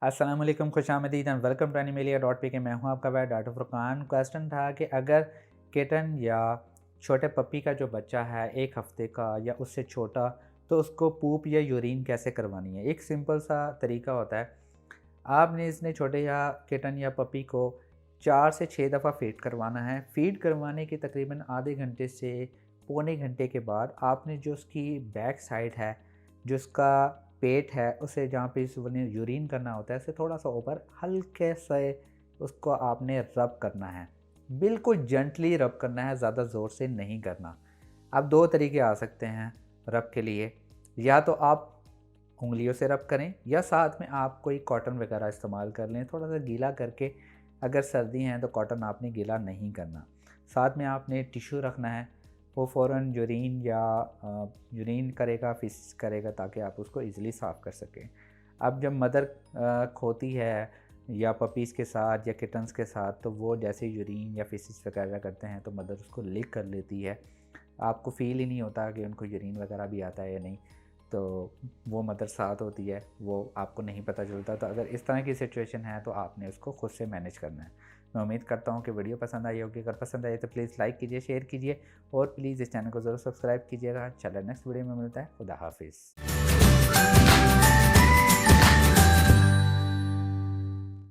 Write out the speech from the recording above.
अस्सलाम वालेकुम, खुशामदीद and welcome to Animalia dot P K. मैं हूं आपका भाई डॉक्टर फुरकान। क्वेश्चन था कि अगर किटन या छोटे पपी का जो बच्चा है 1 हफ्ते का या उससे छोटा, तो उसको पूप या यूरिन कैसे करवानी है। एक सिंपल सा तरीका होता है। आपने इसने छोटे या किटन या पपी को 4 से 6 दफ़ा फीड करवाना है। फीड करवाने के तकरीबन आधे घंटे से पौने घंटे के बाद आपने जो उसकी बैक साइड है, जो उसका पेट है, उसे जहाँ पे इसने यूरिन करना होता है, उसे थोड़ा सा ऊपर हल्के से उसको आपने रब करना है। बिल्कुल जेंटली रब करना है, ज़्यादा ज़ोर से नहीं करना। अब 2 तरीके आ सकते हैं रब के लिए। या तो आप उँगलियों से रब करें या साथ में आप कोई कॉटन वगैरह इस्तेमाल कर लें, थोड़ा सा गीला करके। अगर सर्दी है तो कॉटन आपने गीला नहीं करना। साथ में आपने टिश्यू रखना है, वो फ़ौरन यूरिन या यूरिन करेगा, फिश करेगा, ताकि आप उसको ईज़िली साफ़ कर सकें। अब जब मदर खोती है या पपीज़ के साथ या किटन्स के साथ, तो वो जैसे यूरिन या फिशेस वगैरह करते हैं तो मदर उसको लिक कर लेती है। आपको फ़ील ही नहीं होता कि उनको यूरिन वगैरह भी आता है या नहीं। तो वो मदर साथ होती है, वो आपको नहीं पता चलता। तो अगर इस तरह की सिचुएशन है तो आपने उसको खुद से मैनेज करना है। मैं उम्मीद करता हूँ कि वीडियो पसंद आई होगी। अगर पसंद आई तो प्लीज़ लाइक कीजिए, शेयर कीजिए और प्लीज़ इस चैनल को ज़रूर सब्सक्राइब कीजिएगा। चलो नेक्स्ट वीडियो में मिलता है। खुदा हाफिज़।